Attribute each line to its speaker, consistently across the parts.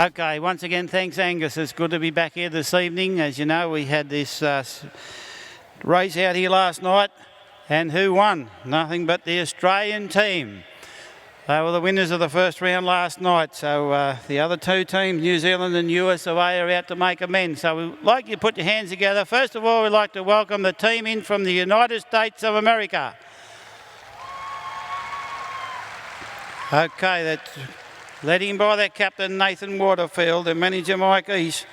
Speaker 1: Okay, once again, thanks Angus. It's good to be back here this evening. As you know, we had this race out here last night, and who won? Nothing but the Australian team. They were the winners of the first round last night, so the other two teams, New Zealand and USA, are out to make amends. So we'd like you to put your hands together. First of all, we'd like to welcome the team in from the United States of America. Okay, that's led in by their captain Nathan Waterfield and manager Mike East.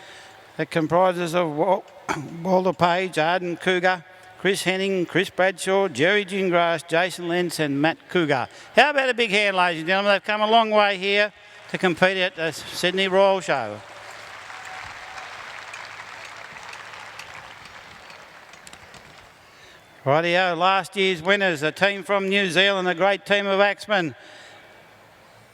Speaker 1: That comprises of Walter Page, Arden Cougar, Chris Henning, Chris Bradshaw, Jerry Gingrass, Jason Lentz and Matt Cougar. How about a big hand, ladies and gentlemen? They've come a long way here to compete at the Sydney Royal Show. Rightio, last year's winners, a team from New Zealand, a great team of axemen.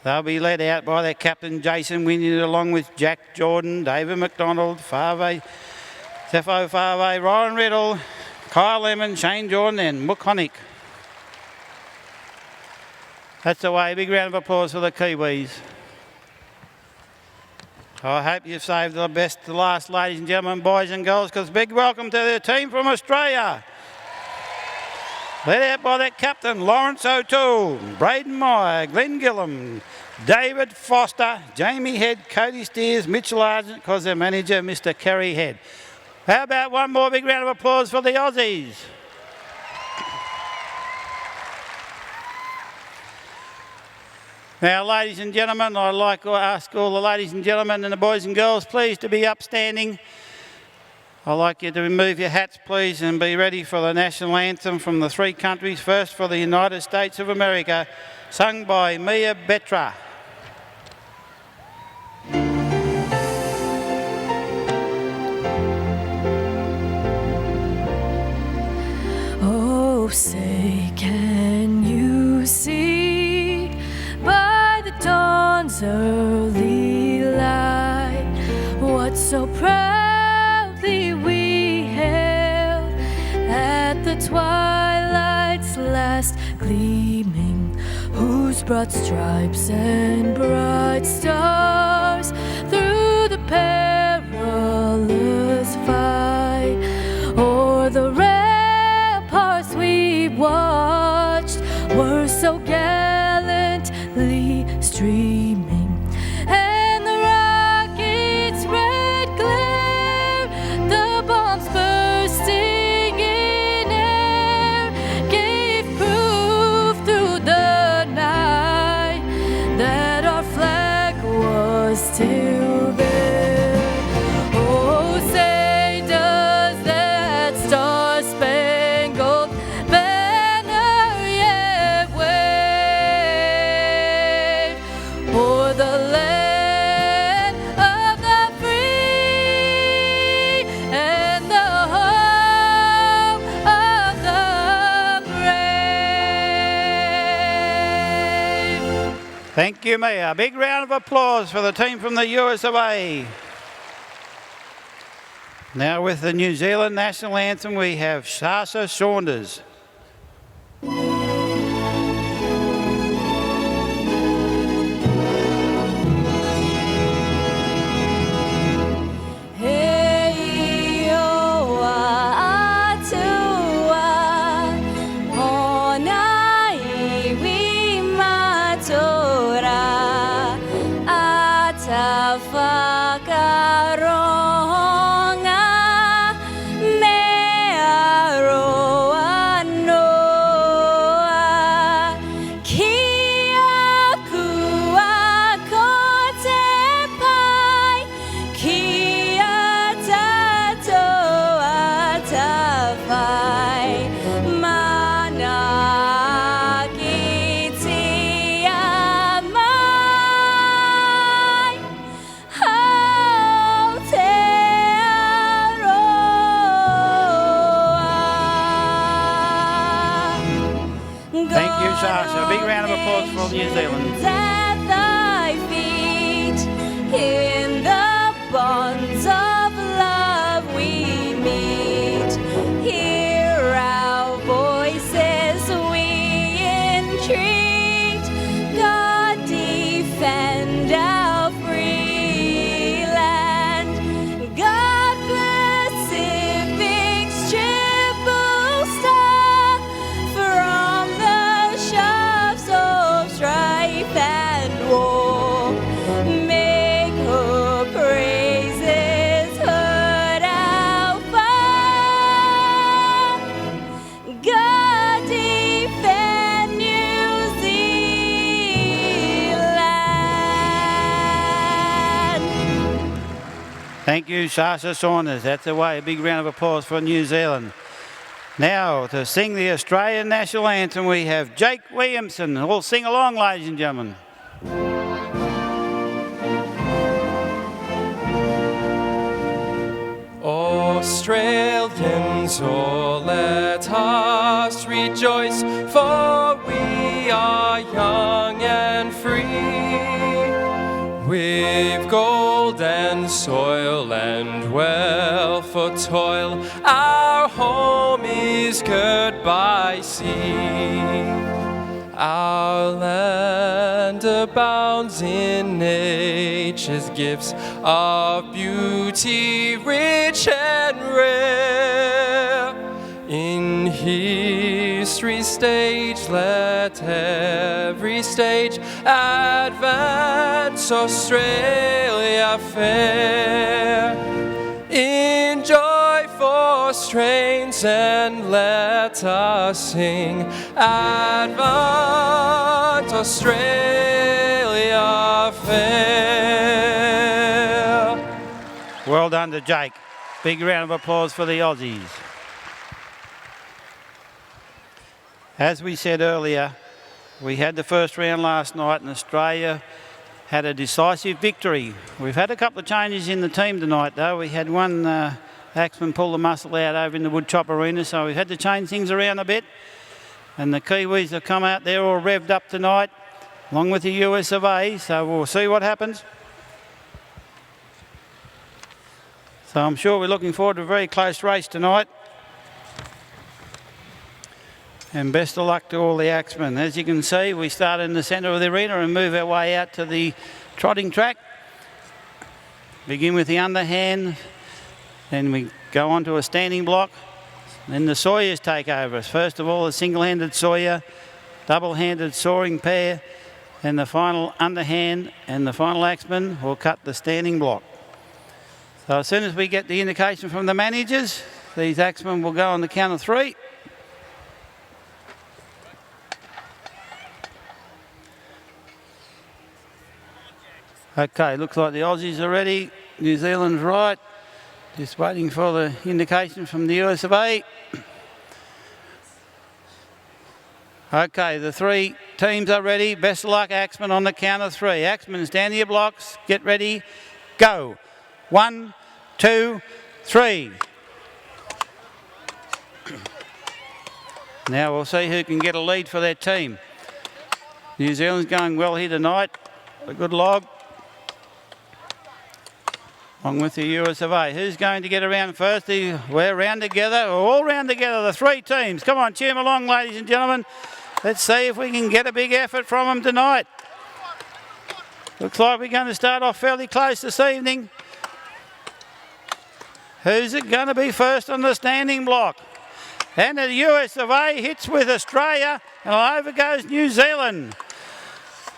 Speaker 1: They'll be led out by their captain Jason Wynyard along with Jack Jordan, David McDonald, Zepho Favre, Ryan Riddle, Kyle Lemon, Shane Jordan and Mook Honick. That's the way. A big round of applause for the Kiwis. I hope you've saved the best to last, ladies and gentlemen, boys and girls, because big welcome to the team from Australia. Led out by that captain, Lawrence O'Toole, Braden Meyer, Glenn Gillum, David Foster, Jamie Head, Cody Steers, Mitchell Argent, because their manager, Mr. Kerry Head. How about one more big round of applause for the Aussies? Now, ladies and gentlemen, I'd like to ask all the ladies and gentlemen and the boys and girls, please, to be upstanding. I'd like you to remove your hats, please, and be ready for the national anthem from the three countries. First for the United States of America, sung by Mia Betra.
Speaker 2: Oh, say, can you see by the dawn's early light what so proudly we hailed at the twilight's last gleaming, whose broad stripes and bright stars through the perilous fight o'er the ramparts we watched were so gallantly streaming, and the rocket's red glare, the bombs bursting in air, gave proof through the night that our flag was still there. Oh, say does that star-spangled banner yet wave o'er the land of the free and the home of the brave?
Speaker 1: Thank you, Mia. A big round of applause for the team from the USA. Now with the New Zealand national anthem, we have Sasha Saunders.
Speaker 2: Hey, oh, atua, onai wi matora, ata whakaronga, me aroa noa, kia kua ko te pai, kia tatoa tawhai, mana ki tia mai, hau te aroa.
Speaker 1: Thank you, Sasha. A big round of applause for New Zealand.
Speaker 2: At thy feet, in the bonds of love we meet. Hear our voices, we entreat. God defend our freedom.
Speaker 1: Thank you, Sasha Saunders. That's away. A big round of applause for New Zealand. Now, to sing the Australian national anthem, we have Jake Williamson. All sing along, ladies and gentlemen.
Speaker 3: Australians, oh, let us rejoice, for we are young and free. We've golden soil and wealth for toil. Our home is good by sea. Our land abounds in nature's gifts of beauty, rich and rare. In history's stage, let every stage advance Australia fair. In joyful strains and let us sing, advance Australia fair.
Speaker 1: Well done to Jake. Big round of applause for the Aussies. As we said earlier, we had the first round last night and Australia had a decisive victory. We've had a couple of changes in the team tonight though. We had one axeman pull the muscle out over in the Woodchop arena, so we've had to change things around a bit. And the Kiwis have come out there all revved up tonight, along with the US of A, so we'll see what happens. So I'm sure we're looking forward to a very close race tonight. And best of luck to all the axemen. As you can see, we start in the centre of the arena and move our way out to the trotting track. Begin with the underhand, then we go on to a standing block. Then the sawyers take over us. First of all, a single-handed sawyer, double-handed sawing pair, and the final underhand and the final axeman will cut the standing block. So as soon as we get the indication from the managers, these axemen will go on the count of 3. Okay, looks like the Aussies are ready. New Zealand's right. Just waiting for the indication from the US of A. Okay, the 3 teams are ready. Best of luck, axemen, on the count of 3. Axemen, stand to your blocks. Get ready. Go. 1, 2, 3. Now we'll see who can get a lead for their team. New Zealand's going well here tonight. A good log. Along with the US of A. Who's going to get around first? We're round together. We're all round together, the 3 teams. Come on, cheer them along, ladies and gentlemen. Let's see if we can get a big effort from them tonight. Looks like we're going to start off fairly close this evening. Who's it going to be first on the standing block? And the US of A hits with Australia, and over goes New Zealand.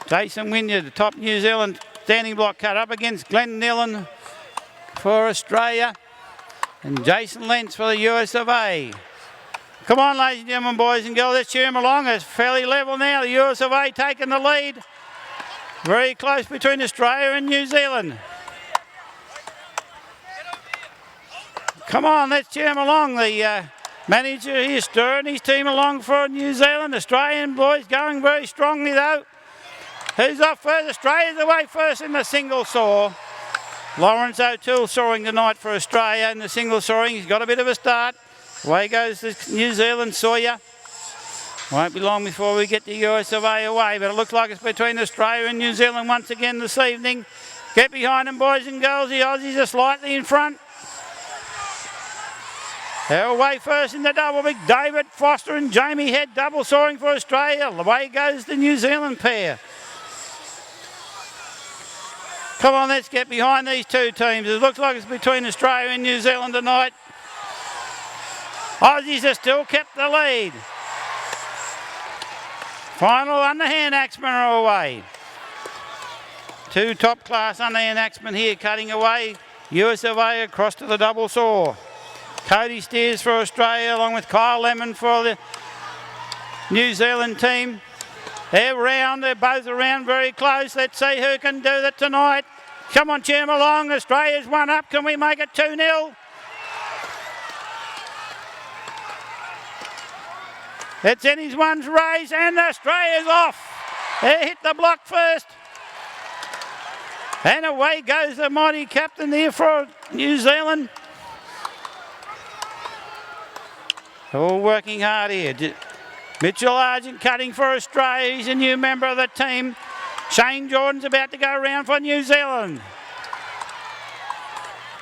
Speaker 1: Jason Wynyard, the top New Zealand standing block cut up against Glenn Nillen for Australia, and Jason Lentz for the US of A. Come on, ladies and gentlemen, boys and girls, let's cheer them along. It's fairly level now. The US of A taking the lead. Very close between Australia and New Zealand. Come on, let's cheer them along. The manager here stirring his team along for New Zealand. Australian boys going very strongly though. Who's off first? Australia's away first in the single saw. Lawrence O'Toole sawing tonight for Australia in the single sawing. He's got a bit of a start. Away goes the New Zealand sawyer. Won't be long before we get the US of A away, but it looks like it's between Australia and New Zealand once again this evening. Get behind them, boys and girls. The Aussies are slightly in front. They're away first in the double. Big David Foster and Jamie Head double sawing for Australia. Away goes the New Zealand pair. Come on, let's get behind these 2 teams. It looks like it's between Australia and New Zealand tonight. Aussies have still kept the lead. Final underhand axemen are away. 2 top-class underhand axemen here cutting away. US of A across to the double saw. Cody Steers for Australia along with Kyle Lemon for the New Zealand team. They're both around very close. Let's see who can do that tonight. Come on, cheer 'em along. Australia's 1 up. Can we make it 2-0? It's in his one's race and Australia's off. They hit the block first. And away goes the mighty captain there for New Zealand. All working hard here. Mitchell Argent cutting for Australia. He's a new member of the team. Shane Jordan's about to go around for New Zealand.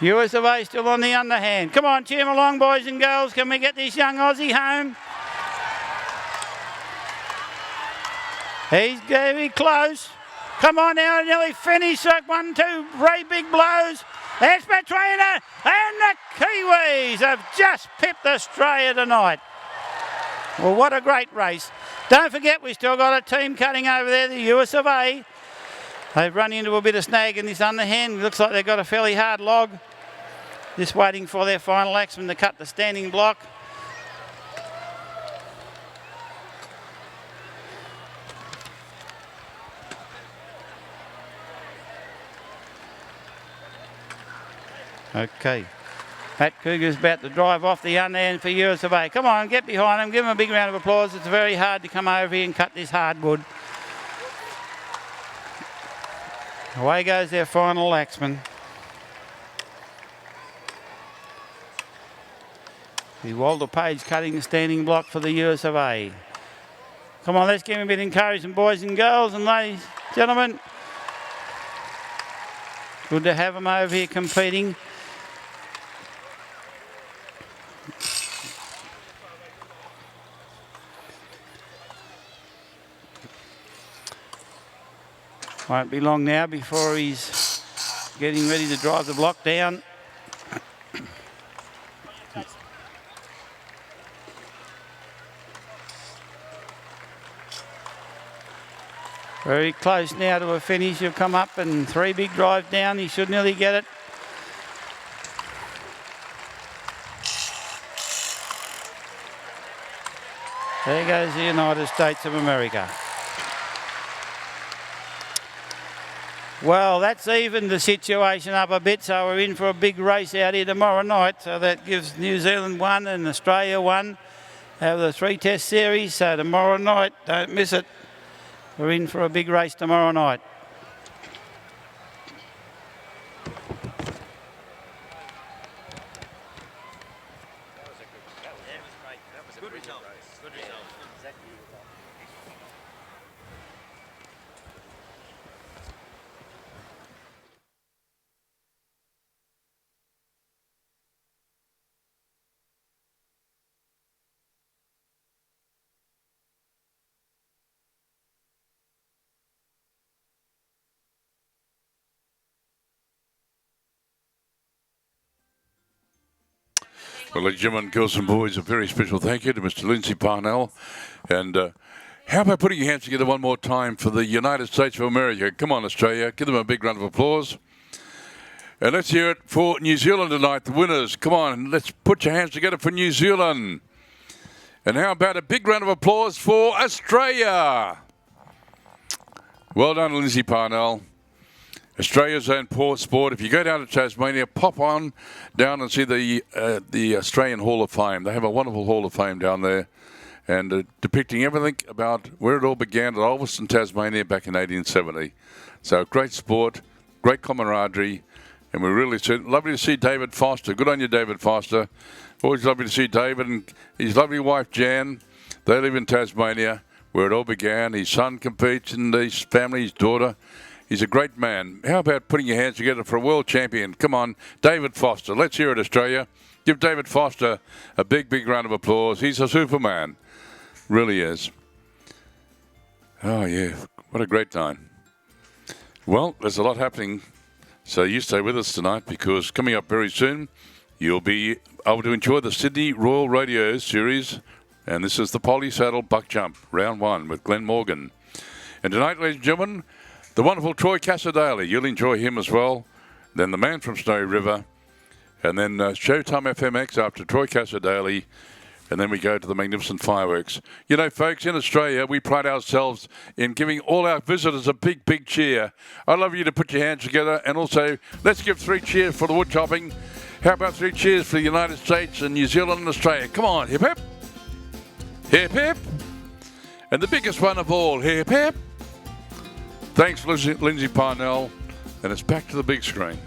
Speaker 1: US of A still on the underhand. Come on, cheer 'em along, boys and girls. Can we get this young Aussie home? He's very close. Come on now, nearly finished. 1, 2, 3 big blows. It's between her and the Kiwis have just pipped Australia tonight. Well, what a great race. Don't forget, we've still got a team cutting over there, the US of A. They've run into a bit of snag in this underhand. Looks like they've got a fairly hard log. Just waiting for their final axeman to cut the standing block. Okay. Pat Cougar's about to drive off the underhand for US of A. Come on, get behind him. Give him a big round of applause. It's very hard to come over here and cut this hardwood. Away goes their final axeman. The Walter Page cutting the standing block for the US of A. Come on, let's give him a bit of encouragement, boys and girls and ladies, gentlemen. Good to have them over here competing. Won't be long now before he's getting ready to drive the block down. Very close now to a finish. He'll come up and 3 big drives down. He should nearly get it. There goes the United States of America. Well, that's evened the situation up a bit, so we're in for a big race out here tomorrow night. So that gives New Zealand 1 and Australia 1 out of the 3-test series. So tomorrow night, don't miss it. We're in for a big race tomorrow night.
Speaker 4: Well, ladies and gentlemen, girls and boys, a very special thank you to Mr. Lindsay Parnell. And how about putting your hands together one more time for the United States of America? Come on, Australia. Give them a big round of applause. And let's hear it for New Zealand tonight, the winners. Come on, let's put your hands together for New Zealand. And how about a big round of applause for Australia? Well done, Lindsay Parnell. Australia's own sport. If you go down to Tasmania, pop on down and see the Australian Hall of Fame. They have a wonderful Hall of Fame down there, and depicting everything about where it all began at Ulverston, Tasmania, back in 1870. So great sport, great camaraderie, and we really lovely to see David Foster. Good on you, David Foster. Always lovely to see David and his lovely wife Jan. They live in Tasmania, where it all began. His son competes, and his family, his daughter. He's a great man. How about putting your hands together for a world champion? Come on, David Foster. Let's hear it, Australia. Give David Foster a big, big round of applause. He's a superman. Really is. Oh, yeah. What a great time. Well, there's a lot happening, so you stay with us tonight, because coming up very soon, you'll be able to enjoy the Sydney Royal Radio Series, and this is the Polly Saddle Buck Jump, round 1 with Glenn Morgan. And tonight, ladies and gentlemen, the wonderful Troy Casadale. You'll enjoy him as well. Then the man from Snowy River. And then Showtime FMX after Troy Casadale. and then we go to the magnificent fireworks. You know, folks, in Australia, we pride ourselves in giving all our visitors a big, big cheer. I'd love you to put your hands together, and also let's give 3 cheers for the woodchopping. How about 3 cheers for the United States and New Zealand and Australia? Come on, hip hip. Hip hip. And the biggest one of all, hip hip. Thanks, Lindsay Parnell. And it's back to the big screen.